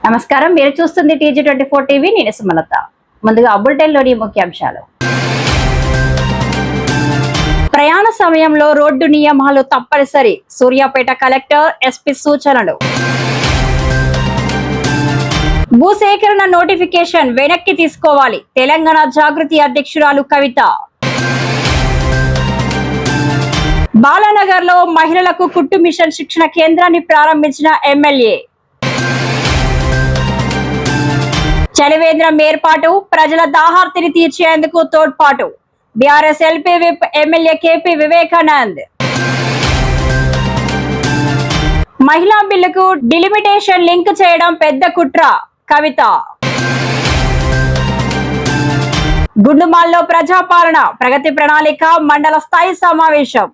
నమస్కారం, మీరు చూస్తుంది TG24 టీవీ. నేను సుమలత. ముందుగా బులెటిన్లోని ముఖ్యాంశాలు. ప్రయాణ సమయంలో రోడ్డు నియమాలు తప్పనిసరి, సూర్యాపేట కలెక్టర్ SP సూచనలు. భూసేకరణ నోటిఫికేషన్ వెనక్కి తీసుకోవాలి, తెలంగాణ జాగృతి అధ్యక్షురాలు కవిత. బాలానగర్ లో మహిళలకు కుట్టు మిషన్ శిక్షణ కేంద్రాన్ని ప్రారంభించిన ఎమ్మెల్యే. చలివేంద్రం ఏర్పాటు, ప్రజల దాహార్తిని తీర్చేందుకు తోడ్పాటు. BRS LP whip MLA KP Vivekanand. మహిళా బిల్లుకు డిలిమిటేషన్ లింక్ చేయడం పెద్ద కుట్ర, కవిత. గుండుమాల్లో ప్రజాపాలన ప్రగతి ప్రణాళిక మండల స్థాయి సమావేశం.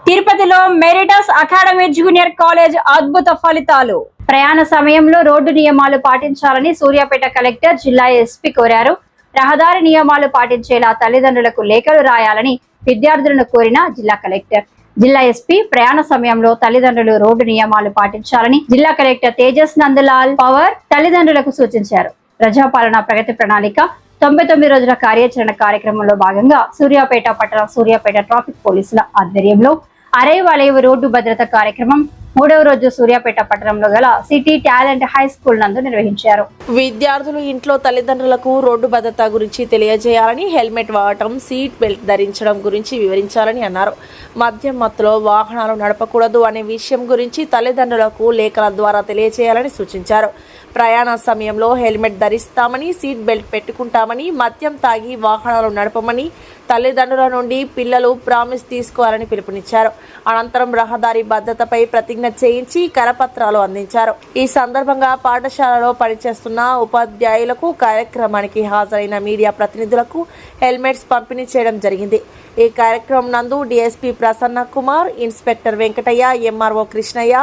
తిరుపతిలో మెరిటస్ అకాడమీ జూనియర్ కాలేజ్ అద్భుత ఫలితాలు. ప్రయాణ సమయంలో రోడ్డు నియమాలు పాటించాలని సూర్యాపేట కలెక్టర్ జిల్లా SP కోరారు. రహదారి నియమాలు పాటించేలా తల్లిదండ్రులకు లేఖలు రాయాలని విద్యార్థులను కోరిన జిల్లా కలెక్టర్. జిల్లా SP ప్రయాణ సమయంలో తల్లిదండ్రులు రోడ్డు నియమాలు పాటించాలని జిల్లా కలెక్టర్ తేజస్ నందలాల్ పవర్ తల్లిదండ్రులకు సూచించారు. ప్రజాపాలన ప్రగతి ప్రణాళిక 99 రోజుల కార్యాచరణ కార్యక్రమంలో భాగంగా సూర్యాపేట పట్టణ సూర్యాపేట ట్రాఫిక్ పోలీసుల ఆధ్వర్యంలో అరైవలైవ్ రోడ్డు భద్రత కార్యక్రమం 3వ రోజు సూర్యాపేట పట్టణంలో గల సిటీ టాలెంట్ హై స్కూల్ నందు నిర్వహించారు. విద్యార్థులు ఇంట్లో తల్లిదండ్రులకు రోడ్డు భద్రత గురించి తెలియజేయాలని, హెల్మెట్ వాడటం, సీట్ బెల్ట్ ధరించడం గురించి వివరించాలని అన్నారు. మద్యం మత్తులో వాహనాలు నడపకూడదు అనే విషయం గురించి తల్లిదండ్రులకు లేఖల ద్వారా తెలియజేయాలని సూచించారు. ప్రయాణ సమయంలో హెల్మెట్ ధరిస్తామని, సీట్ బెల్ట్ పెట్టుకుంటామని, మద్యం తాగి వాహనాలు నడపమని తల్లిదండ్రుల నుండి పిల్లలు ప్రామిస్ తీసుకోవాలని పిలుపునిచ్చారు. అనంతరం రహదారి భద్రతపై ప్రతిజ్ఞ చేయించి కరపత్రాలు అందించారు. ఈ సందర్భంగా పాఠశాలలో పనిచేస్తున్న ఉపాధ్యాయులకు, కార్యక్రమానికి హాజరైన మీడియా ప్రతినిధులకు హెల్మెట్స్ పంపిణీ చేయడం జరిగింది. ఈ కార్యక్రమం నందు DSP Prasanna Kumar, inspector Venkataiah, MRO Krishnaiah,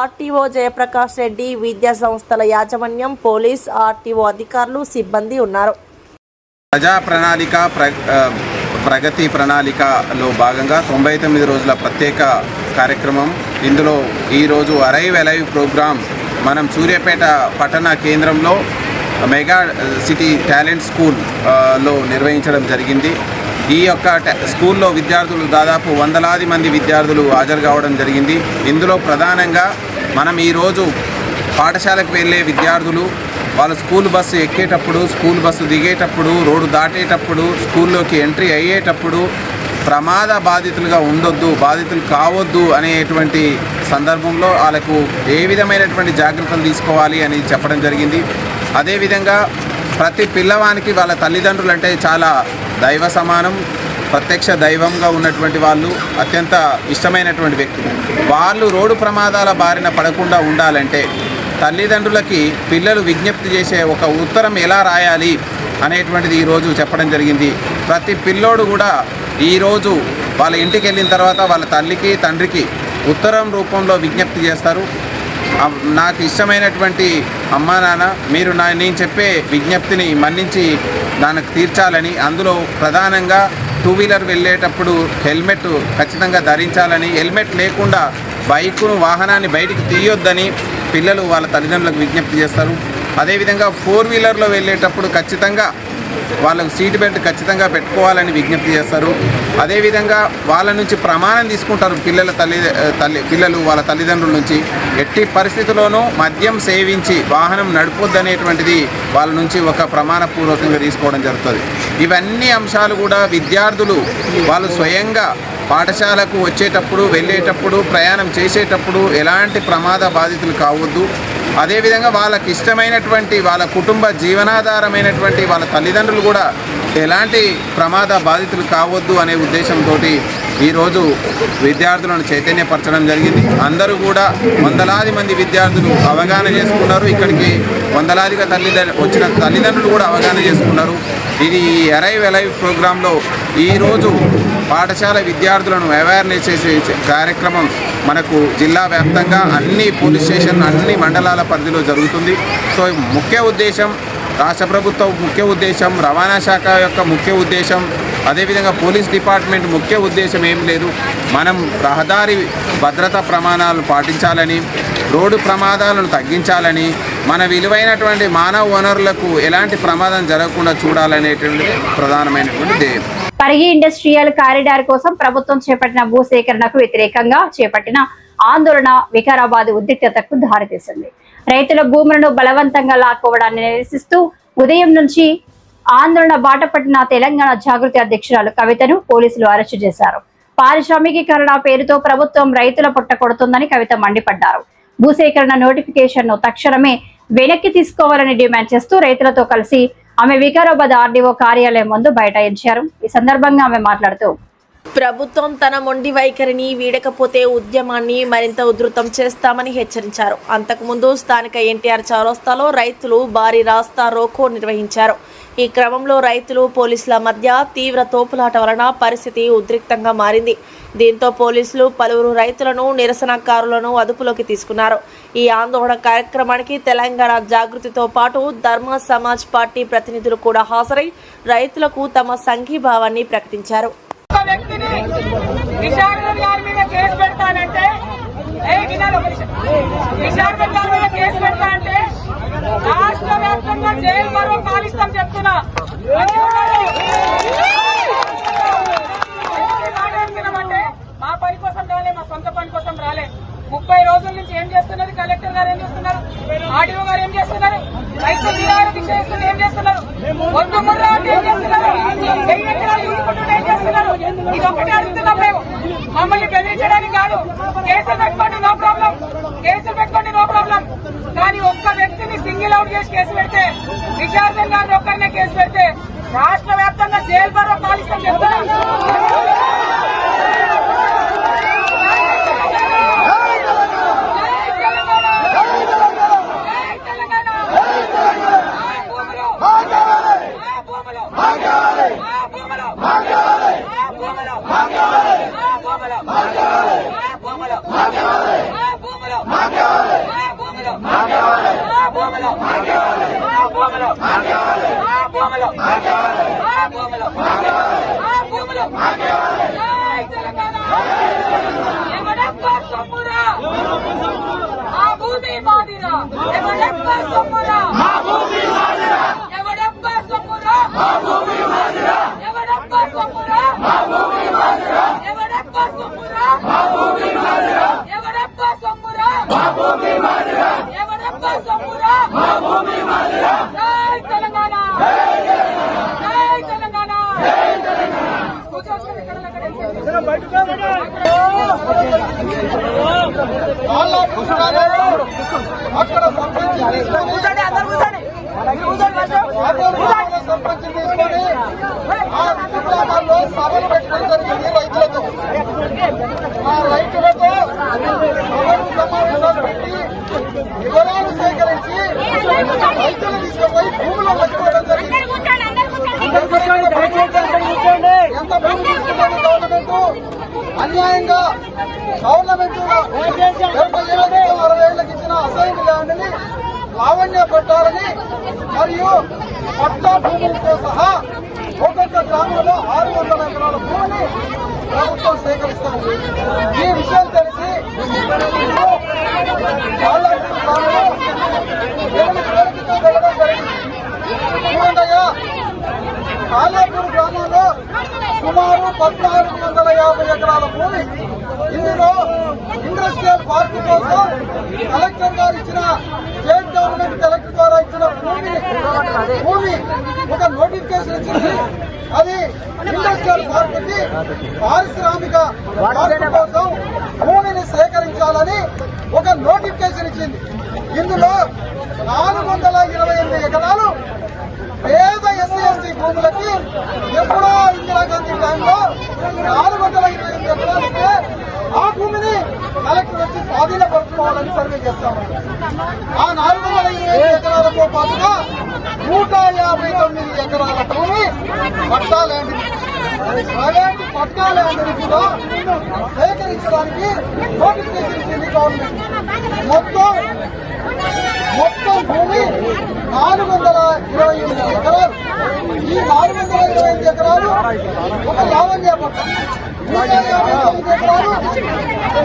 RTO Jayaprakash Reddy, విద్యా సంస్థల యాజమాన్యం, పోలీస్, RTO అధికారులు, సిబ్బంది ఉన్నారు. ప్రజా ప్రణాళిక ప్రగతి ప్రణాళికలో భాగంగా 99 రోజుల ప్రత్యేక కార్యక్రమం. ఇందులో ఈరోజు అరైవ్ అలైవ్ ప్రోగ్రాం మనం సూర్యాపేట పట్టణ కేంద్రంలో మెగా సిటీ టాలెంట్ స్కూల్లో నిర్వహించడం జరిగింది. ఈ యొక్క స్కూల్లో విద్యార్థులు దాదాపు వందలాది మంది విద్యార్థులు హాజరు కావడం జరిగింది. ఇందులో ప్రధానంగా మనం ఈరోజు పాఠశాలకు వెళ్ళే విద్యార్థులు వాళ్ళ స్కూల్ బస్సు ఎక్కేటప్పుడు, స్కూల్ బస్సు దిగేటప్పుడు, రోడ్డు దాటేటప్పుడు, స్కూల్లోకి ఎంట్రీ అయ్యేటప్పుడు ప్రమాద బాధితులుగా ఉండొద్దు, బాధితులు కావద్దు అనేటువంటి సందర్భంలో వాళ్ళకు ఏ విధమైనటువంటి జాగ్రత్తలు తీసుకోవాలి అని చెప్పడం జరిగింది. అదేవిధంగా ప్రతి పిల్లవానికి వాళ్ళ తల్లిదండ్రులు అంటే చాలా దైవ సమానం, ప్రత్యక్ష దైవంగా ఉన్నటువంటి వాళ్ళు, అత్యంత ఇష్టమైనటువంటి వ్యక్తులు. వాళ్ళు రోడ్డు ప్రమాదాల బారిన పడకుండా ఉండాలంటే తల్లిదండ్రులకి పిల్లలు విజ్ఞప్తి చేసే ఒక ఉత్తరం ఎలా రాయాలి అనేటువంటిది ఈరోజు చెప్పడం జరిగింది. ప్రతి పిల్లోడు కూడా ఈరోజు వాళ్ళ ఇంటికి వెళ్ళిన తర్వాత వాళ్ళ తల్లికి, తండ్రికి ఉత్తరం రూపంలో విజ్ఞప్తి చేస్తారు. నాకు ఇష్టమైనటువంటి అమ్మా నాన్న, మీరు నేను చెప్పే విజ్ఞప్తిని మన్నించి దానికి తీర్చాలని, అందులో ప్రధానంగా 2 వీలర్ వెళ్ళేటప్పుడు హెల్మెట్ ఖచ్చితంగా ధరించాలని, హెల్మెట్ లేకుండా బైకును వాహనాన్ని బయటికి తీయొద్దని పిల్లలు వాళ్ళ తల్లిదండ్రులకు విజ్ఞప్తి చేస్తారు. అదేవిధంగా 4 వీలర్లో వెళ్ళేటప్పుడు ఖచ్చితంగా వాళ్ళకు సీట్ బెల్ట్ ఖచ్చితంగా పెట్టుకోవాలని విజ్ఞప్తి చేస్తారు. అదేవిధంగా వాళ్ళ నుంచి ప్రమాణం తీసుకుంటారు పిల్లలు వాళ్ళ తల్లిదండ్రుల నుంచి. ఎట్టి పరిస్థితుల్లోనూ మద్యం సేవించి వాహనం నడపొద్దనేటువంటిది వాళ్ళ నుంచి ఒక ప్రమాణపూర్వకంగా తీసుకోవడం జరుగుతుంది. ఇవన్నీ అంశాలు కూడా విద్యార్థులు వాళ్ళు స్వయంగా పాఠశాలకు వచ్చేటప్పుడు, వెళ్ళేటప్పుడు, ప్రయాణం చేసేటప్పుడు ఎలాంటి ప్రమాద బాధితులు కావద్దు. అదేవిధంగా వాళ్ళకి ఇష్టమైనటువంటి వాళ్ళ కుటుంబ జీవనాధారమైనటువంటి వాళ్ళ తల్లిదండ్రులు కూడా ఎలాంటి ప్రమాద బాధితులు కావద్దు అనే ఉద్దేశంతో ఈరోజు విద్యార్థులను చైతన్యపరచడం జరిగింది. అందరూ కూడా వందలాది మంది విద్యార్థులు అవగాహన చేసుకున్నారు. ఇక్కడికి వందలాదిగా వచ్చిన తల్లిదండ్రులు కూడా అవగాహన చేసుకున్నారు. ఇది అరైవ్ అలైవ్ ప్రోగ్రాంలో ఈరోజు పాఠశాల విద్యార్థులను అవేర్నెస్ చేసే కార్యక్రమం మనకు జిల్లా వ్యాప్తంగా అన్ని పోలీస్ స్టేషన్, అన్ని మండలాల పరిధిలో జరుగుతుంది. సో ముఖ్య ఉద్దేశం రాష్ట్ర ప్రభుత్వ ముఖ్య ఉద్దేశం, రవాణా శాఖ యొక్క ముఖ్య ఉద్దేశం, అదేవిధంగా పోలీస్ డిపార్ట్మెంట్ ముఖ్య ఉద్దేశం ఏం లేదు. మనం రహదారి భద్రతా ప్రమాణాలను పాటించాలని, రోడ్డు ప్రమాదాలను తగ్గించాలని, మన విలువైనటువంటి మానవ వనరులకు ఎలాంటి ప్రమాదం జరగకుండా చూడాలనేటువంటిది ప్రధానమైనటువంటి ధ్యేయం. పరిగి ఇండస్ట్రియల్ కారిడార్ కోసం ప్రభుత్వం చేపట్టిన భూసేకరణకు వ్యతిరేకంగా చేపట్టిన ఆందోళన వికారాబాద్ ఉద్రిక్తతకు దారితీసింది. రైతుల భూములను బలవంతంగా లాక్కోవడాన్ని నిరసిస్తూ ఉదయం నుంచి ఆందోళన బాటపట్టిన తెలంగాణ జాగృతి అధ్యక్షురాలు కవితను పోలీసులు అరెస్టు చేశారు. పారిశ్రామికీకరణ పేరుతో ప్రభుత్వం రైతుల పొట్ట కొడుతుందని కవిత మండిపడ్డారు. భూసేకరణ నోటిఫికేషన్ ను తక్షణమే వెనక్కి తీసుకోవాలని డిమాండ్ చేస్తూ రైతులతో కలిసి ఆమె వికారాబాద్ ఆర్డీఓ కార్యాలయం ముందు బైఠాయించారు. ఈ సందర్భంగా ఆమె మాట్లాడుతూ, ప్రభుత్వం తన మొండి వైఖరిని వీడకపోతే ఉద్యమాన్ని మరింత ఉధృతం చేస్తామని హెచ్చరించారు. అంతకుముందు స్థానిక ఎన్టీఆర్ చౌరస్తాలో రైతులు భారీ రాస్తా రోకో నిర్వహించారు. ఈ క్రమంలో రైతులు పోలీసుల మధ్య తీవ్ర తోపులాట వలన పరిస్థితి ఉద్రిక్తంగా మారింది. దీంతో పోలీసులు పలువురు రైతులను, నిరసనకారులను అదుపులోకి తీసుకున్నారు. ఈ ఆందోళన కార్యక్రమానికి తెలంగాణ జాగృతితో పాటు ధర్మ సమాజ్ పార్టీ ప్రతినిధులు కూడా హాజరై రైతులకు తమ సంఘీభావాన్ని ప్రకటించారు. వ్యక్తిని నిషాద్ గారి మీద కేసు పెడతానంటే నిషాద్ గారి మీద కేసు పెడతా అంటే రాష్ట్ర వ్యాప్తంగా జైలు మరో పాలిస్తాం చెప్తున్నా. అంటే మా పని కోసం రాలే, మా సొంత పని కోసం రాలే. 30 రోజుల నుంచి ఏం చేస్తున్నది? కలెక్టర్ గారు ఏం చేస్తున్నారు? ఆర్డీఓ గారు ఏం చేస్తున్నారు? రైతు నిరాహార దీక్ష చేస్తున్నారు ఏం చేస్తున్నారు? ఒంటి ముర్రా అంటే ఏం చేస్తున్నారు? 1000 ఎకరాలు చూసుకుంటుంటే ఏం చేస్తున్నారు? ఇది ఒక్కటే అడుగుతున్నాం మేము. మమ్మల్ని బెదిరించడానికి కాదు. కేసులు పెట్టుకోండి, నో ప్రాబ్లం. కేసులు పెట్టుకోండి, నో ప్రాబ్లం. కానీ ఒక్క వ్యక్తిని సింగిల్ అవుట్ చేసి కేసు పెడితే, నిషాద్ గారిని ఒక్కరినే కేసు పెడితే రాష్ట్ర వ్యాప్తంగా జైలు బరో పాలిస్తాం చెప్తున్నాం. అక్కడ సర్పంచ్ తీసుకొని ఆ గ్రామాల్లో సభలు పెట్టడం జరిగింది. రైతులతో సమావేశాలు పెట్టి వివరాలు సేకరించి రైతులు తీసుకుపోయి భూములు పట్టుకోవడం జరిగింది. ఎంత భూమి తీసుకుంటుంది గవర్నమెంట్? అన్యాయంగా గవర్నమెంట్ 60 ఏళ్ళకి ఇచ్చిన అసైన్ ల్యాండ్ని లావణ్య పట్టాలని మరియు పట్టా భూములతో సహా ఒక్కొక్క గ్రామంలో 600 ఎకరాల భూమిని ప్రభుత్వం సేకరిస్తుంది. ఈ విషయం తెలిసి వెళ్ళడం జరిగింది. కాలాపూర్ గ్రామంలో సుమారు 1450 ఎకరాల భూమి, ఇందులో ఇండస్ట్రియల్ పార్క్ కోసం కలెక్టర్ గారు ఇచ్చిన, స్టేట్ గవర్నమెంట్ కలెక్టర్ ద్వారా ఇచ్చిన భూమి ఒక నోటిఫికేషన్ ఇచ్చింది. అది ఇండస్ట్రియల్ పార్క్ కి పారిశ్రామిక పార్క్ కోసం భూమిని సేకరించాలని ఒక నోటిఫికేషన్ ఇచ్చింది. ఇందులో 428 ఎకరాలు పేద ఎస్సీ భూములకి ఎప్పుడో ఇందిరాగాంధీ టైంలో 428 ఎకరాలు ఇస్తే ఆ భూమిని కలెక్టర్ వచ్చి స్వాధీనపరుచుకోవాలని సర్వే చేస్తాము. ఆ 428 ఎకరాలతో పాటుగా 159 ఎకరాల భూమి పట్టా ల్యాండ్, అలాంటి పట్టా ల్యాండ్ కూడా సేకరించడానికి నోటిఫికేషన్ ఇచ్చింది గవర్నమెంట్. మొత్తం భూమి 428 ఎకరాలు. ఈ 428 ఎకరాలు ఒక లావణ్య పట్ట, 158 ఎకరాలు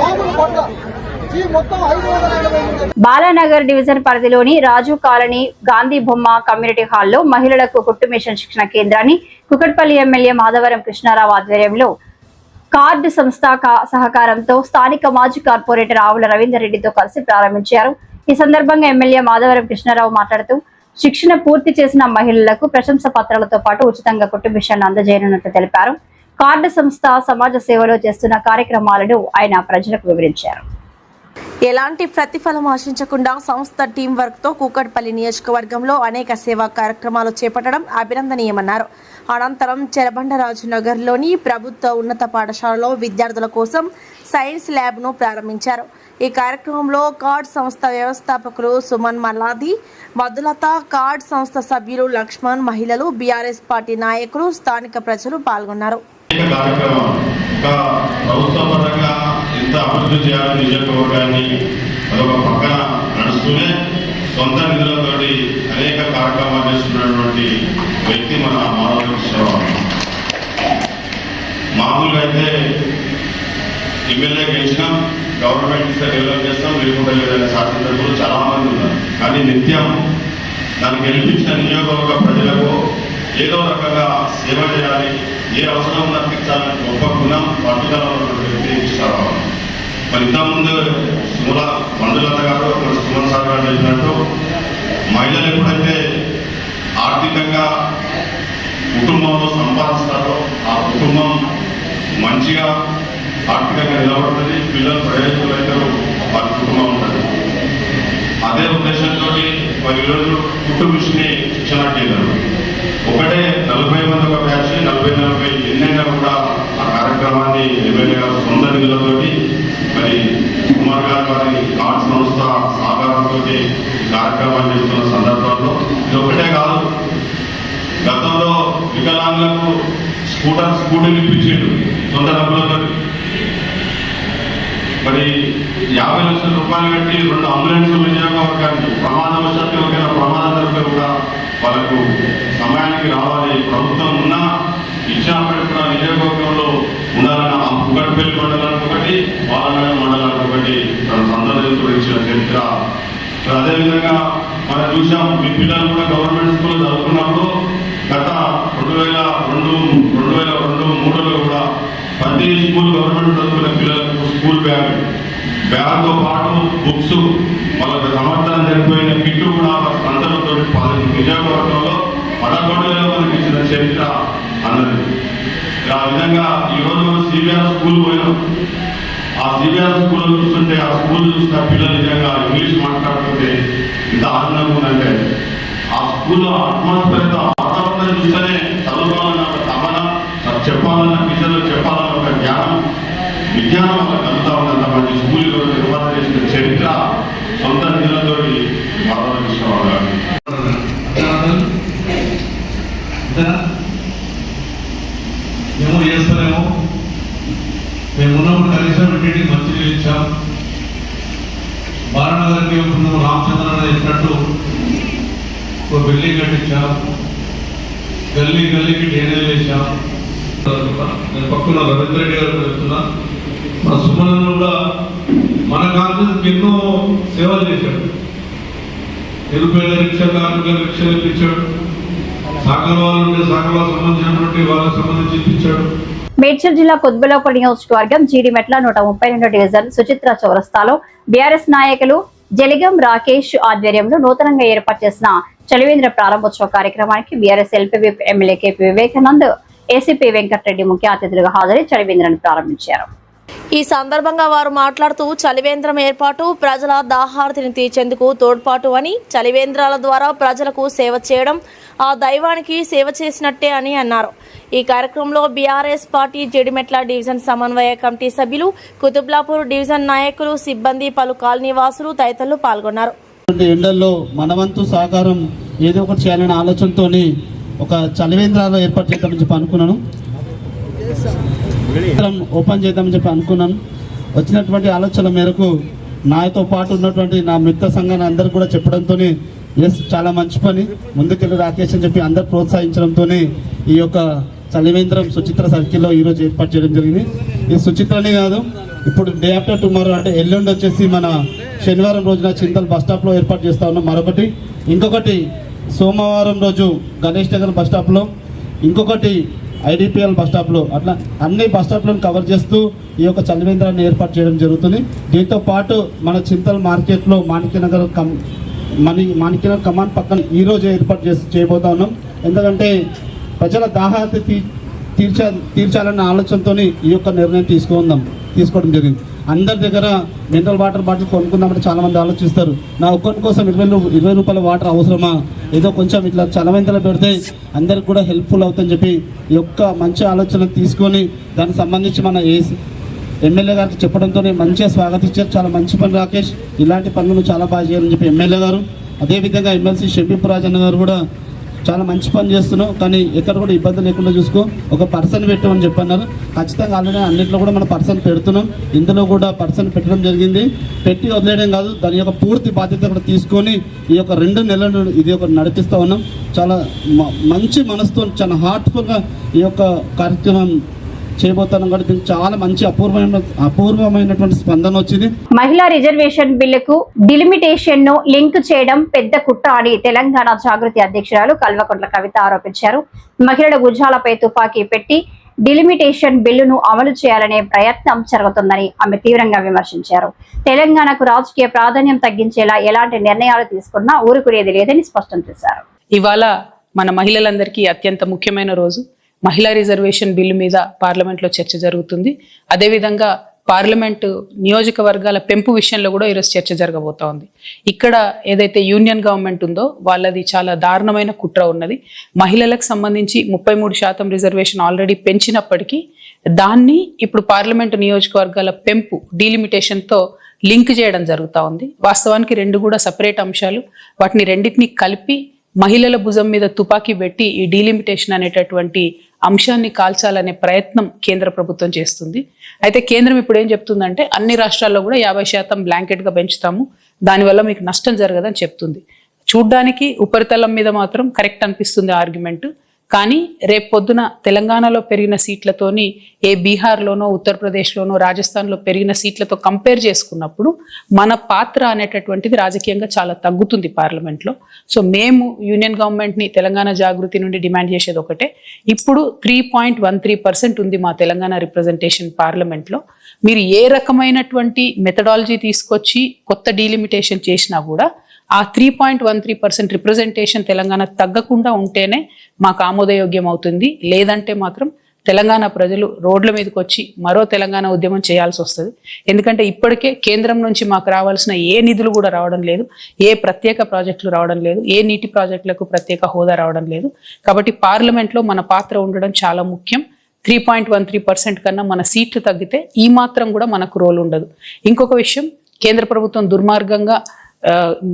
మామూలు పట్ట. ఈ మొత్తం 588 బాలానగర్ డివిజన్ పరిధిలోని రాజు కాలనీ గాంధీ బొమ్మ కమ్యూనిటీ హాల్లో మహిళలకు కుట్టు మిషన్ శిక్షణ కేంద్రాన్ని కుకట్పల్లి ఎమ్మెల్యే మాధవరం కృష్ణారావు ఆధ్వర్యంలో కార్డు సంస్థ సహకారంతో స్థానిక మాజీ కార్పొరేటర్ ఆవుల రవీందర్ రెడ్డితో కలిసి ప్రారంభించారు. ఈ సందర్భంగా ఎమ్మెల్యే మాధవరం కృష్ణారావు మాట్లాడుతూ శిక్షణ పూర్తి చేసిన మహిళలకు ప్రశంస పత్రాలతో పాటు ఉచితంగా కుట్టు మిషన్ అందజేయనున్నట్లు తెలిపారు. కార్డు సంస్థ సమాజ సేవలో చేస్తున్న కార్యక్రమాలను ఆయన ప్రజలకు వివరించారు. ఎలాంటి ప్రతిఫలం ఆశించకుండా సంస్థ టీం వర్క్ తో కూకట్పల్లి నియోజకవర్గంలో అనేక సేవా కార్యక్రమాలు చేపట్టడం అభినందనీయమన్నారు. అనంతరం చెరబండరాజు నగర్లోని ప్రభుత్వ ఉన్నత పాఠశాలలో విద్యార్థుల కోసం సైన్స్ ల్యాబ్ ను ప్రారంభించారు. ఈ కార్యక్రమంలో కార్డ్ సంస్థ వ్యవస్థాపకులు సుమన్ మల్లాది, మధులత, కార్డ్ సంస్థ సభ్యులు లక్ష్మణ్, మహిళలు, బీఆర్ఎస్ పార్టీ నాయకులు, స్థానిక ప్రజలు పాల్గొన్నారు. ప్రభుత్వ పరంగా ఎంత అభివృద్ధి చేయాలని నియోజకవర్గాన్ని అదొక పక్కన నడుస్తూనే సొంత నిధులతో అనేక కార్యక్రమాలు చేస్తున్నటువంటి వ్యక్తి మన మాధవ కృష్ణరావు. మామూలుగా అయితే ఎమ్మెల్యే గెలిచినాం, గవర్నమెంట్ ఇస్తే డెవలప్ చేస్తాం, లేకుండా లేదని శాసనసభ్యులు చాలా మంది ఉన్నారు. కానీ నిత్యం దాన్ని గెలిపించిన నియోజకవర్గ ప్రజలకు ఏదో రకంగా సేవ చేయాలి, ఏ అవసరం నప్పించాలని గొప్ప గుణం పట్టుదల వ్యక్తి కృష్ణారావు. మరి ఇంతకుముందు మంజులత గారు సుమన్ సార్ గారు చెప్పినట్టు మహిళలు ఎప్పుడైతే ఆర్థికంగా కుటుంబంలో సంపాదిస్తారో ఆ కుటుంబం మంచిగా ఆర్థికంగా నిలబడుతుంది, పిల్లలు ప్రయోజకులు అవుతారు, వారి కుటుంబం ఉంటుంది. అదే ఉద్దేశంతో మరి ఈరోజు కుట్టు మిషన్ని శిక్షణ కేంద్రం ఒకటే 40 మంది ఒక బ్యాచ్ 40 ఎన్నైనా కూడా ఆ కార్యక్రమాన్ని ఎమ్మెల్యే గారు సొంత నిధులతోటి మరి కుమార్ గారు వారి కార్డ్ సంస్థ సహకారంతో కార్యక్రమాన్ని చేస్తున్న సందర్భంలో ఇది ఒకటే కాదు, గతంలో వికలాంగులకు స్కూటీలు ఇప్పించాడు సొంత డబ్బులతో. మరి 50 లక్షల రూపాయలు పెట్టి 2 అంబులెన్స్లు వినియోగవర్గానికి ప్రమాదవశాత్తు ఎవరికైనా ప్రమాదం జరిగితే కూడా వాళ్ళకు సమయానికి రావాలి. ప్రభుత్వం ఉన్నా ఇచ్చినప్పటికీ కూడా నియోజకవర్గంలో ఉండాలన్న ఆ కుకట్పల్లి మండలానికి ఒకటి, బాలనగర్ మండలానికి ఒకటి తన సందర్శకుడు ఇచ్చిన చరిత్ర. అదేవిధంగా మనం చూసాం, మీ పిల్లలు కూడా గవర్నమెంట్ స్కూల్ చదువుకున్నప్పుడు గత 2002-2003లో కూడా ప్రతి స్కూల్ గవర్నమెంట్ చదువుకునే పిల్లలకు స్కూల్ బ్యాగ్తో పాటు బుక్స్, వాళ్ళకి సంవత్సరం జరిగిపోయిన కిట్టు కూడా సంతలతో నియోజకవర్గంలో 11,000 మందికి ఇచ్చిన చరిత్ర అన్నది. ఆ విధంగా ఈరోజు సిబిఆర్ స్కూల్ పోయినాం. ఆ సిబిఆర్ స్కూల్ చూస్తుంటే ఆ స్కూల్ చూసిన పిల్లలు నిజంగా ఇంగ్లీష్ మాట్లాడుతుంటే ఇంత ఆనందంగా ఉందంటే ఆ స్కూల్లో అట్మాస్ఫియర్ వాతావరణం చూస్తేనే చదువుకోవాలన్న ఒక తపన, చెప్పాలన్న టీచర్లు చెప్పాలన్న ఒక జ్ఞానం, విజ్ఞానం వాళ్ళకి కలుగుతా ఉన్నంత మంచి స్కూల్ నిర్వహణ చేసిన చరిత్ర సొంత నిధులతో మాధవ కృష్ణరావు గారు. మేము చేస్తలేము, మేము ఉన్నప్పుడు కనీసం ఇంటికి మంచి నీళ్ళు ఇచ్చాం. బాలనగర్కి ముందు రామచంద్ర చెప్పినట్టు ఒక బిల్డింగ్ కట్టించాం, గల్లీకి డ్రైనేజ్ వేసాం. నేను పక్కన రవీంద్ర రెడ్డి గారు చెప్తున్నా, మా సుమన్ కూడా మన కాన్ఫరెన్స్ ఎన్నో సేవలు చేశాడు. నిరుపేద రిక్షా కార్మికులకు రిక్షాలు ఇప్పించాడు, సాగర్ వాళ్ళు ఉంటే సాగర్ వాళ్ళకి సంబంధించినటువంటి వాళ్ళకి సంబంధించి ఇప్పించాడు. మేడ్చల్ జిల్లా కొత్బుల్లాపూర్ నియోజకవర్గం జీడిమెట్ల 132 డివిజన్ సుచిత్ర చౌరస్తాలో బీఆర్ఎస్ నాయకులు జలిగం రాకేష్ ఆధ్వర్యంలో నూతనంగా ఏర్పాటు చేసిన చలివేంద్ర ప్రారంభోత్సవ కార్యక్రమానికి BRS LP MLA KP Vivekanand, ACP Venkatreddy ముఖ్య అతిథులుగా హాజరై చలివేంద్రాన్ని ప్రారంభించారు. ఈ సందర్భంగా వారు మాట్లాడుతూ చలివేంద్రం ఏర్పాటు ప్రజల దాహార్తిని తీర్చేందుకు తోడ్పాటు అని, చలివేంద్రాల ద్వారా ప్రజలకు సేవ చేయడం ఆ దైవానికి సేవ చేసినట్టే అని అన్నారు. ఈ కార్యక్రమంలో బీఆర్ఎస్ పార్టీ జడిమెట్ల డివిజన్ సమన్వయ కమిటీ సభ్యులు, కుతుబ్లాపూర్ డివిజన్ నాయకులు, సిబ్బంది, పలు కాలనీ వాసులు తదితరులు పాల్గొన్నారు. ఎండల్లో మనవంతు సహకారం ఏదో ఒకటి చేయాలనే ఆలోచనతో ఒక చలివేంద్రాలు ఏర్పాటు చేద్దామని చెప్పి అనుకున్నాను, ఓపెన్ చేద్దామని చెప్పి అనుకున్నాను. వచ్చినటువంటి ఆలోచన మేరకు నాతో పాటు ఉన్నటువంటి నా మిత్ర సంఘాన్ని అందరూ కూడా చెప్పడంతో ఎస్ చాలా మంచి పని, ముందుకెళ్ళి రాకేష్ అని చెప్పి అందరు ప్రోత్సహించడంతోనే ఈ యొక్క చలివేంద్రం సుచిత్ర సర్కిల్లో ఈరోజు ఏర్పాటు చేయడం జరిగింది. ఈ సుచిత్రనే కాదు, ఇప్పుడు డే ఆఫ్టర్ టుమారో అంటే ఎల్లుండి వచ్చేసి మన శనివారం రోజున చింతల్ బస్ స్టాప్లో ఏర్పాటు చేస్తూ ఉన్నాం మరొకటి. ఇంకొకటి సోమవారం రోజు గణేష్ నగర్ బస్ స్టాప్లో, ఇంకొకటి IDPL బస్ స్టాప్లో, అట్లా అన్ని బస్ స్టాప్లను కవర్ చేస్తూ ఈ యొక్క చలివేంద్రాన్ని ఏర్పాటు చేయడం జరుగుతుంది. దీంతో పాటు మన చింతల్ మార్కెట్లో మాణిక్యనగర్ కమాన్ పక్కన ఈరోజు ఏర్పాటు చేయబోతా ఉన్నాం. ఎందుకంటే ప్రజల దాహార్తి తీర్చాలన్న ఆలోచనతో ఈ యొక్క నిర్ణయం తీసుకోవడం జరిగింది. అందరి దగ్గర మినరల్ వాటర్ బాటిల్ కొనుక్కుందామంటే చాలామంది ఆలోచిస్తారు, నా ఒక్కరి కోసం 20 రూపాయల వాటర్ అవసరమా, ఏదో కొంచెం ఇట్లా చలవేంతలో పెడితే అందరికి కూడా హెల్ప్ఫుల్ అవుతుందని చెప్పి ఈ యొక్క మంచి ఆలోచన తీసుకొని దానికి సంబంధించి మన ఎమ్మెల్యే గారికి చెప్పడంతో మంచిగా స్వాగతించారు. చాలా మంచి పని రాకేష్, ఇలాంటి పనులను చాలా బాగా చేయాలని చెప్పి ఎమ్మెల్యే గారు, అదేవిధంగా ఎమ్మెల్సీ షబ్బీపు రాజన్న గారు కూడా చాలా మంచి పని చేస్తున్నావు, కానీ ఎక్కడ కూడా ఇబ్బంది లేకుండా చూసుకో, ఒక పర్సన్ పెట్టమని చెప్పన్నారు. ఖచ్చితంగా ఆల్రెడీ అన్నింటిలో కూడా మనం పర్సన్ పెడుతున్నాం, ఇందులో కూడా పర్సన్ పెట్టడం జరిగింది. పెట్టి వదిలేయడం కాదు, దాని యొక్క పూర్తి బాధ్యత కూడా తీసుకొని ఈ యొక్క 2 నెలలు ఇది ఒక నడిపిస్తూ ఉన్నాం. చాలా మంచి మనసుతో చాలా హార్ట్ఫుల్గా ఈ యొక్క కార్యక్రమం చేయబోతున్నాం కాబట్టి చాలా మంచి అపూర్వమైనటువంటి స్పందన వచ్చింది. మహిళా రిజర్వేషన్ బిల్లుకు డిలిమిటేషన్ ను లింక్ చేయడం పెద్ద కుట్ర అని తెలంగాణ జాగృతి అధ్యక్షురాలు కల్వకుంట్ల కవిత ఆరోపించారు. మహిళల భుజాలపై తుపాకీ పెట్టి డిలిమిటేషన్ బిల్లును అమలు చేయాలనే ప్రయత్నం జరుగుతుందని ఆమె తీవ్రంగా విమర్శించారు. తెలంగాణకు రాజకీయ ప్రాధాన్యం తగ్గించేలా ఎలాంటి నిర్ణయాలు తీసుకున్నా ఊరుకునేది లేదని స్పష్టం చేశారు. ఇవాళ మన మహిళలందరికీ అత్యంత ముఖ్యమైన రోజు. మహిళా రిజర్వేషన్ బిల్లు మీద పార్లమెంట్లో చర్చ జరుగుతుంది. అదేవిధంగా పార్లమెంటు నియోజకవర్గాల పెంపు విషయంలో కూడా ఈరోజు చర్చ జరగబోతా ఉంది. ఇక్కడ ఏదైతే యూనియన్ గవర్నమెంట్ ఉందో వాళ్ళది చాలా దారుణమైన కుట్ర ఉన్నది. మహిళలకు సంబంధించి 33% రిజర్వేషన్ ఆల్రెడీ పెంచినప్పటికీ దాన్ని ఇప్పుడు పార్లమెంటు నియోజకవర్గాల పెంపు డీలిమిటేషన్తో లింక్ చేయడం జరుగుతూ ఉంది. వాస్తవానికి 2 కూడా సపరేట్ అంశాలు. వాటిని రెండింటినీ కలిపి మహిళల భుజం మీద తుపాకీ పెట్టి ఈ డీలిమిటేషన్ అనేటటువంటి అంశాన్ని కాల్చాలనే ప్రయత్నం కేంద్ర ప్రభుత్వం చేస్తుంది. అయితే కేంద్రం ఇప్పుడు ఏం చెప్తుందంటే అన్ని రాష్ట్రాల్లో కూడా 50% బ్లాంకెట్గా పెంచుతాము, దానివల్ల మీకు నష్టం జరగదని చెప్తుంది. చూడ్డానికి ఉపరితలం మీద మాత్రం కరెక్ట్ అనిపిస్తుంది ఆర్గ్యుమెంట్, కానీ రేపు పొద్దున తెలంగాణలో పెరిగిన సీట్లతోని బీహార్లోనో ఉత్తరప్రదేశ్లోనో రాజస్థాన్లో పెరిగిన సీట్లతో కంపేర్ చేసుకున్నప్పుడు మన పాత్ర అనేటటువంటిది రాజకీయంగా చాలా తగ్గుతుంది పార్లమెంట్లో. సో మేము యూనియన్ గవర్నమెంట్ని తెలంగాణ జాగృతి నుండి డిమాండ్ చేసేది ఒకటే, ఇప్పుడు 3.13% ఉంది మా తెలంగాణ రిప్రజెంటేషన్ పార్లమెంట్లో. మీరు ఏ రకమైనటువంటి మెథడాలజీ తీసుకొచ్చి కొత్త డీలిమిటేషన్ చేసినా కూడా ఆ 3.13% రిప్రజెంటేషన్ తెలంగాణ తగ్గకుండా ఉంటేనే మాకు ఆమోదయోగ్యం అవుతుంది. లేదంటే మాత్రం తెలంగాణ ప్రజలు రోడ్ల మీదకి వచ్చి మరో తెలంగాణ ఉద్యమం చేయాల్సి వస్తుంది. ఎందుకంటే ఇప్పటికే కేంద్రం నుంచి మాకు రావాల్సిన ఏ నిధులు కూడా రావడం లేదు, ఏ ప్రత్యేక ప్రాజెక్టులు రావడం లేదు, ఏ నీటి ప్రాజెక్టులకు ప్రత్యేక హోదా రావడం లేదు. కాబట్టి పార్లమెంట్లో మన పాత్ర ఉండడం చాలా ముఖ్యం. 3.13% కన్నా మన సీట్లు తగ్గితే ఈ మాత్రం కూడా మనకు రోల్ ఉండదు. ఇంకొక విషయం, కేంద్ర ప్రభుత్వం దుర్మార్గంగా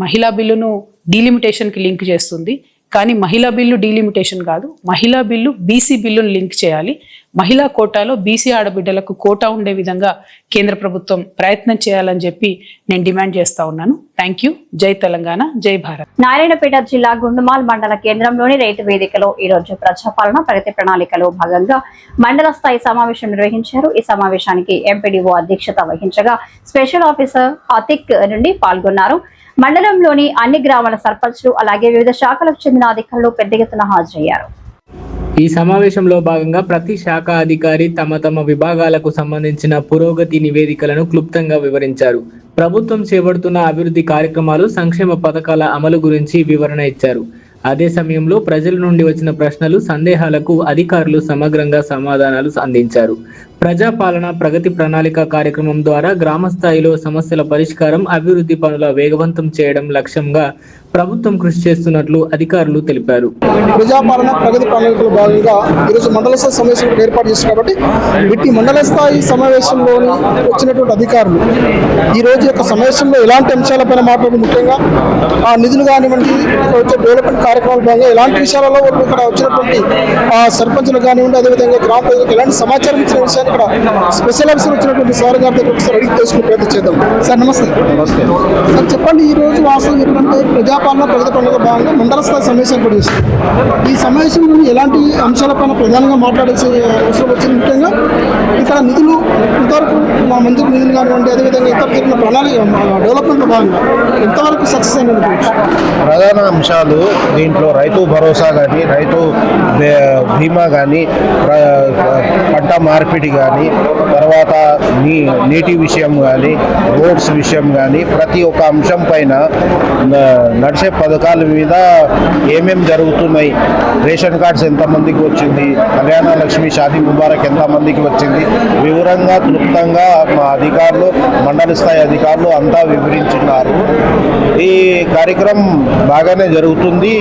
మహిళా బిల్లును డీలిమిటేషన్కి లింక్ చేస్తుంది. కానీ మహిళా బిల్లు డీలిమిటేషన్ కాదు, మహిళా బిల్లు బీసీ బిల్లును లింక్ చేయాలి. మహిళా కోటాలో బీసీ ఆడబిడ్డలకు కోటా ఉండే విధంగా కేంద్ర ప్రభుత్వం ప్రయత్నం చేయాలని చెప్పి నేను డిమాండ్ చేస్తా ఉన్నాను. Thank you. జై తెలంగాణ, జై భారత్. నారాయణపేట జిల్లా గుండుమాల్ మండల కేంద్రంలోని రైతు వేదికలో ఈ రోజు ప్రజాపాలన ప్రగతి ప్రణాళికలో భాగంగా మండల స్థాయి సమావేశం నిర్వహించారు. ఈ సమావేశానికి ఎంపీడీఓ అధ్యక్షత వహించగా స్పెషల్ ఆఫీసర్ అతిక్ నుండి పాల్గొన్నారు. మండలంలోని అన్ని గ్రామాల సర్పంచ్లు అలాగే వివిధ శాఖలకు చెందిన అధికారులు పెద్ద ఎత్తున హాజరయ్యారు. ఈ సమావేశంలో భాగంగా ప్రతి శాఖ అధికారి తమ తమ విభాగాలకు సంబంధించిన పురోగతి నివేదికలను క్లుప్తంగా వివరించారు. ప్రభుత్వం చేపడుతున్న అభివృద్ధి కార్యక్రమాలు, సంక్షేమ పథకాల అమలు గురించి వివరణ ఇచ్చారు. అదే సమయంలో ప్రజల నుండి వచ్చిన ప్రశ్నలు, సందేహాలకు అధికారులు సమగ్రంగా సమాధానాలు అందించారు. ప్రజాపాలన ప్రగతి ప్రణాళిక కార్యక్రమం ద్వారా గ్రామ స్థాయిలో సమస్యల పరిష్కారం, అభివృద్ధి పనుల వేగవంతం చేయడం లక్ష్యంగా ప్రభుత్వం కృషి చేస్తున్నట్లు అధికారులు తెలిపారు. ప్రజాపాలన ప్రగతి ప్రణాళికలో భాగంగా ఈరోజు మండల స్థాయి సమావేశం ఏర్పాటు చేశారు కాబట్టి వీటి మండల స్థాయి సమావేశంలోని వచ్చినటువంటి అధికారులు ఈ రోజు యొక్క సమావేశంలో ఎలాంటి అంశాలపైన మాట్లాడి, ముఖ్యంగా ఆ నిధులు కానివ్వండి, ఇక్కడ వచ్చే డెవలప్మెంట్ కార్యక్రమాల భాగంగా ఎలాంటి విషయాలలో ఇక్కడ వచ్చినటువంటి సర్పంచులు కానివ్వండి, అదేవిధంగా గ్రామ ప్రజలకు ఎలాంటి సమాచారం ఇచ్చిన విషయాన్ని అదేవిధంగా ఇక్కడ స్పెషల్ ఆఫీసర్ వచ్చినటువంటి సార్ గారి దగ్గర ఒకసారి అడిగి తెలుసుకునే ప్రయత్నం చేద్దాం. సార్ నమస్తే. సార్ చెప్పండి, ఈ రోజు వాస్తవం చెప్పాలంటే ప్రజాపాలన ప్రగతి పనుల భాగంగా మండల స్థాయి సమావేశం కూడా చేశారు. ఈ సమావేశంలో ఎలాంటి అంశాలపైన ప్రధానంగా మాట్లాడాల్సిన అవసరం వచ్చింది? ముఖ్యంగా ఇక్కడ నిధులు ఇంతవరకు మా మంజూరు నిధులు కానివ్వండి, అదేవిధంగా ఇతర జరిగిన ప్రణాళిక డెవలప్మెంట్లో భాగంగా ఎంతవరకు సక్సెస్ అయినది? ప్రధాన అంశాలు దీంట్లో రైతు భరోసా కానీ, రైతు బీమా కానీ, పంట మార్పిడి కానీ, తర్వాత నీటి విషయం కానీ, రోడ్స్ విషయం కానీ, ప్రతి ఒక్క అంశం పైన నడిచే పథకాల మీద ఏమేం జరుగుతున్నాయి, రేషన్ కార్డ్స్ ఎంతమందికి వచ్చింది, కళ్యాణ లక్ష్మి షాదీ ముబారక్ ఎంతమందికి వచ్చింది, వివరంగా క్లుప్తంగా మా అధికారులు, మండల స్థాయి అధికారులు అంతా వివరించున్నారు. ఈ కార్యక్రమం బాగానే జరుగుతుంది.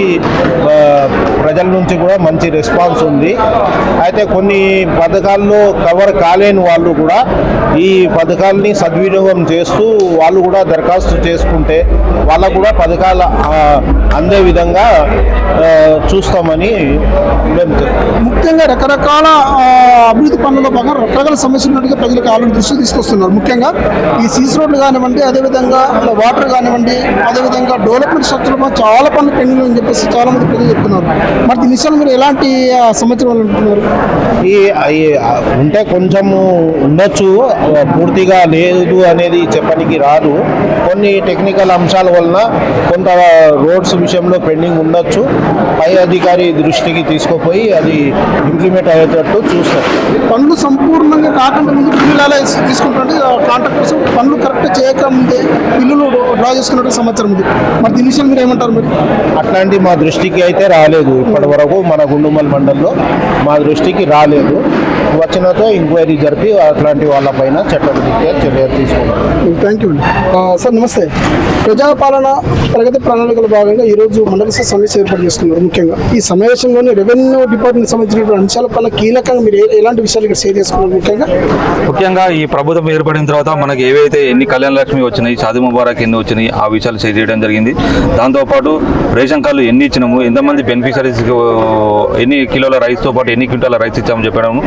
ప్రజల నుంచి కూడా మంచి రెస్పాన్స్ ఉంది. అయితే కొన్ని పథకాల్లో కవర్ కాలేని వాళ్ళు కూడా ఈ పథకాలని సద్వినియోగం చేస్తూ వాళ్ళు కూడా దరఖాస్తు చేసుకుంటే వాళ్ళకు కూడా పథకాలు అందే విధంగా చూస్తామని మేము ముఖ్యంగా రకరకాల అభివృద్ధి పనుల్లో భాగంగా రకరకాల సమస్యలు ఉన్నట్టుగా ప్రజలకు ఆలోచన దృష్టి తీసుకొస్తున్నారు. ముఖ్యంగా ఈ సీసీ రోడ్లు కానివ్వండి, అదేవిధంగా వాటర్ కానివ్వండి, అదేవిధంగా డెవలప్మెంట్ స్ట్రక్చర్ చాలా పనులు పెండింగ్ అని చెప్పేసి చాలా మంది ప్రజలు చెప్తున్నారు. మరి దీని విషయంలో మీరు ఎలాంటి సమాచారం అంటున్నారు? ఈ ఉంటే కొంచెము ఉండొచ్చు, పూర్తిగా లేదు అనేది చెప్పడానికి రాదు. కొన్ని టెక్నికల్ అంశాల వలన కొంత రోడ్స్ విషయంలో పెండింగ్ ఉండొచ్చు. పై అధికారి దృష్టికి తీసుకుపోయి అది ఇంప్లిమెంట్ అయ్యేటట్టు చూస్తాం. పనులు సంపూర్ణంగా కాకుండా ముందు బిల్లులు ఎలా తీసుకుంటుంటే కాంట్రాక్ట్ కోసం పనులు కరెక్ట్ చేయకముందే బిల్లులు డ్రా చేసుకున్నట్టు సమాచారం ఉంది. మరి దీని విషయం మీరు ఏమంటారు? మరి అట్లాంటి మా దృష్టికి అయితే రాలేదు ఇప్పటి వరకు. మన గుండుమల్ మండలంలో మా దృష్టికి రాలేదు. వచ్చినతో ఎంక్వైరీ జరిపి అట్లాంటి వాళ్ళపైన చట్టరీత్యా చర్య తీసుకుంటాం. థ్యాంక్ యూ అండి. సార్ నమస్తే. ప్రజాపాలన ప్రగతి ప్రణాళికల భాగంగా ఈరోజు మండల స్థాయి సమావేశం ఏర్పాటు చేసుకున్నారు. ముఖ్యంగా ఈ సమావేశంలోని రెవెన్యూ డిపార్ట్మెంట్ సంబంధించినటువంటి అంశాల పైన కీలకంగా మీరు ఎలాంటి విషయాలు ఇక్కడ షేర్ చేసుకున్నారు? ముఖ్యంగా ఈ ప్రభుత్వం ఏర్పడిన తర్వాత మనకి ఏవైతే ఎన్ని కళ్యాణ లక్ష్మి వచ్చినాయి, షాదీ ముబారక్ ఎన్ని వచ్చినాయి, ఆ విషయాలు షేర్ చేయడం జరిగింది. దాంతోపాటు రేషన్ కార్డులు ఎన్ని ఇచ్చినాము, ఎంతమంది బెనిఫిషరీస్, ఎన్ని కిలోల రైస్తో పాటు ఎన్ని క్వింటాల రైస్ ఇచ్చామని చెప్పడము.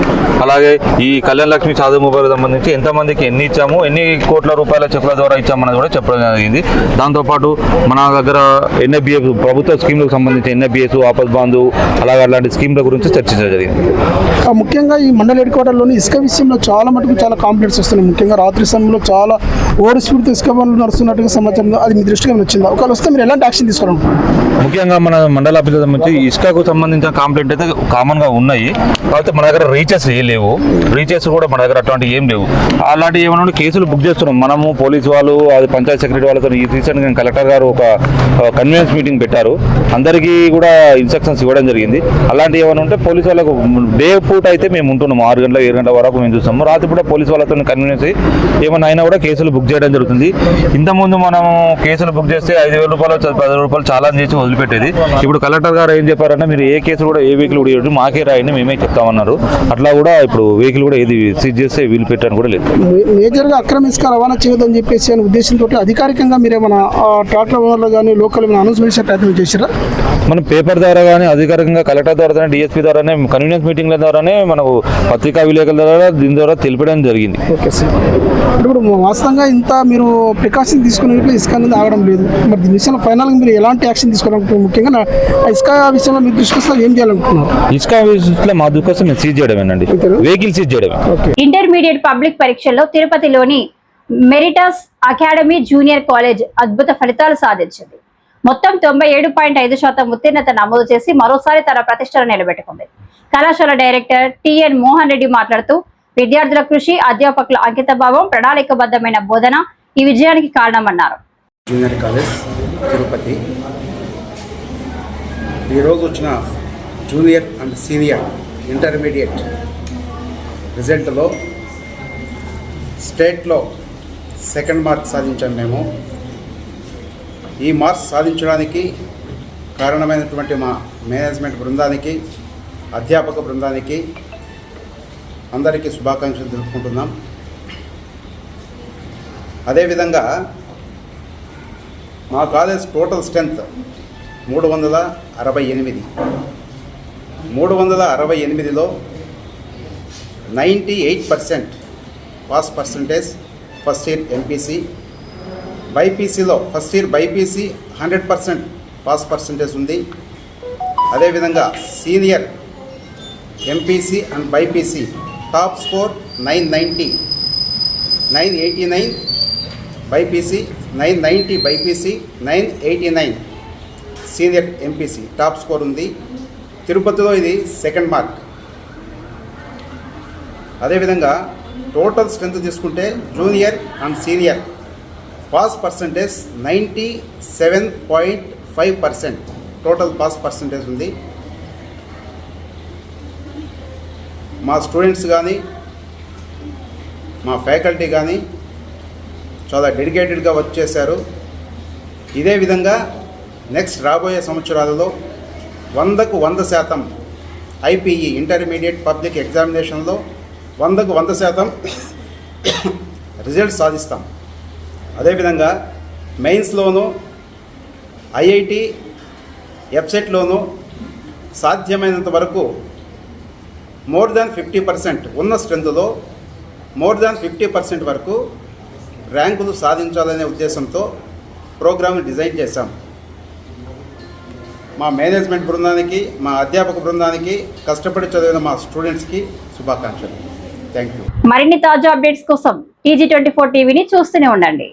అలాగే ఈ కళ్యాణ లక్ష్మి షాదీ ముబారక్ సంబంధించి ఎంతమందికి ఎన్ని ఇచ్చాము, ఎన్ని కోట్ల రూపాయల చెక్కుల ద్వారా ఇచ్చామన్నది కూడా చెప్పడం జరిగింది. దాంతోపాటు మన దగ్గర ఎన్ఎఫ్బిఎస్ ప్రభుత్వ స్కీమ్లకు సంబంధించి ఎన్ఎఫ్బిఎస్, ఆపద్ బాంధు, అలాగే అలాంటి స్కీమ్ల గురించి చర్చించడం జరిగింది. ముఖ్యంగా ఈ మండల హెడ్ క్వార్టర్లోని ఇసుక విషయంలో చాలా మటుకు చాలా కాంప్లైంట్స్ వస్తున్నాయి. ముఖ్యంగా రాత్రి సమయంలో చాలా ఓవర్ స్పీడ్తో ఇసుక పనులు నడుస్తున్నట్టుగా సమాచారం. అది మీ దృష్టికి వచ్చిందా? ఒకవేళ వస్తే మీరు ఎలాంటి యాక్షన్ తీసుకోవాలనుకుంటున్నారు? ముఖ్యంగా మన మండల ఆఫీసులకు సంబంధించి ఇసుకకు సంబంధించిన కంప్లైంట్ అయితే కామన్గా ఉన్నాయి. కాకపోతే మన దగ్గర రీచెస్ లేవు. రీచెస్ కూడా మన దగ్గర అట్లాంటివి ఏం లేవు. అలాంటివి ఏమన్నా కేసులు బుక్ చేస్తున్నాం మనము, పోలీసు వాళ్ళు, అది పంచాయత్ సెక్రటరీ వాళ్ళతో. ఈ రీసెంట్గా కలెక్టర్ గారు ఒక కన్వీనెన్స్ మీటింగ్ పెట్టారు. అందరికీ కూడా ఇన్స్ట్రక్షన్స్ ఇవ్వడం జరిగింది. అలాంటివి ఏమైనా ఉంటే పోలీసు వాళ్ళకు డే పూట అయితే మేము ఉంటున్నాము 6 గంటల 7 గంటల వరకు మేము చూస్తాము. రాత్రి పూట పోలీసు వాళ్ళతో కన్వీనెన్స్ ఏమైనా అయినా కూడా కేసులు బుక్ చేయడం జరుగుతుంది. ఇంతకుముందు మనం కేసులు బుక్ చేస్తే 5,000 రూపాయలు 10,000 రూపాయలు చాలా చేసి వదిలిపెట్టేది. ఇప్పుడు కలెక్టర్ గారు ఏం చెప్పారంటే మీరు ఏ కేసు కూడా ఏ వెహికల్ కూడా ఇవ్వదు, మాకే రాయండి, మేమే చెప్తామన్నారు. అట్లా కూడా ఇప్పుడు వెహికల్ కూడా ఏది సీజ్ చేస్తే వీలు పెట్టాను కూడా లేదు. మేజర్గా అక్రమ ఇసుక రవాణా చేయొద్దని చెప్పేసి అనే ఉద్దేశంతో అధికారికంగా మీరు ఏమైనా ట్రాక్టర్ ఓనర్లు కానీ లోకల్ ఏమైనా అనౌన్స్ చేసే ప్రయత్నం చేశారా? మనం పేపర్ ద్వారా కానీ అధికారికంగా కలెక్టర్ ద్వారానే, డిఎస్పీ ద్వారానే, కన్వీనియన్స్ మీటింగ్ల ద్వారానే, మనకు పత్రికా విలేకరుల ద్వారా దీని ద్వారా తెలిపడం జరిగింది. Okay sir. ఇప్పుడు వాస్తవంగా ఇంత మీరు ప్రికాషన్ తీసుకునేట్లు ఇసుక అనేది ఆగడం లేదు. మరి దీని విషయంలో ఫైనల్గా మీరు ఎలాంటి యాక్షన్ తీసుకోవాలనుకుంటున్నారు? ముఖ్యంగా ఇసుక విషయంలో మీరు దృష్టి వస్తే ఏం చేయాలనుకుంటున్నారు? ఇసుక విషయంలో మా దృష్టి మేము సీజ్ చేయడమేనండి, వెహికల్ సీజ్ చేయడమే. ఇంటర్మీడియట్ పబ్లిక్ పరీక్షల్లో తిరుపతిలోని మెరిటస్ అకాడమీ జూనియర్ కాలేజ్ అద్భుత ఫలితాలు సాధించింది. మొత్తం 97.5% ఉత్తీర్ణత నమోదు చేసి మరోసారి తన ప్రతిష్టను నిలబెట్టుకుంది. కళాశాల డైరెక్టర్ టిఎన్ మోహన్ రెడ్డి మాట్లాడుతూ విద్యార్థుల కృషి, అధ్యాపకుల అంకితభావం, ప్రణాళికబద్ధమైన బోధన ఈ విజయానికి కారణమన్నారు. జూనియర్ కాలేజ్ తిరుపతి ఈరోజు వచ్చిన జూనియర్ అండ్ సీనియర్ ఇంటర్మీడియట్ రిజల్ట్లో స్టేట్లో సెకండ్ మార్క్ సాధించాం మేము. ఈ మార్క్స్ సాధించడానికి కారణమైనటువంటి మా మేనేజ్మెంట్ బృందానికి, అధ్యాపక బృందానికి అందరికీ శుభాకాంక్షలు తెలుపుకుంటున్నాం. అదేవిధంగా మా కాలేజ్ టోటల్ స్ట్రెంత్ 368. 368లో 98% pass percentage first year MPC. బైపీసీలో first year BiPC 100% pass percentage ఉంది. అదేవిధంగా senior MPC and BiPC top score 990, 989 BiPC, 990 BiPC, 989 senior MPC top score ఉంది. తిరుపతిలో ఇది సెకండ్ మార్క్. అదేవిధంగా టోటల్ స్ట్రెంత్ తీసుకుంటే junior and senior pass percentage 97.5% total pass percentage ఉంది. మా స్టూడెంట్స్ కానీ మా ఫ్యాకల్టీ కానీ చాలా డెడికేటెడ్గా వర్క్ చేశారు. ఇదే విధంగా నెక్స్ట్ రాబోయే సంవత్సరాలలో 100కు 100% ఐపీఈ ఇంటర్మీడియట్ పబ్లిక్ ఎగ్జామినేషన్లో 100కు 100% రిజల్ట్ సాధిస్తాం. అదేవిధంగా మెయిన్స్లోనూ ఐఐటి వెబ్సైట్లోనూ సాధ్యమైనంత వరకు మోర్ దాన్ 50% ఉన్న స్ట్రెంత్లో మోర్ దాన్ 50% వరకు ర్యాంకులు సాధించాలనే ఉద్దేశంతో ప్రోగ్రామ్ని డిజైన్ చేశాం. మా మేనేజ్మెంట్ బృందానికి, మా అధ్యాపక బృందానికి, కష్టపడి చదివిన మా స్టూడెంట్స్కి శుభాకాంక్షలు. Thank you. మరిన్ని తాజా అప్డేట్స్ కోసం TG24 టీవీని చూస్తూనే ఉండండి.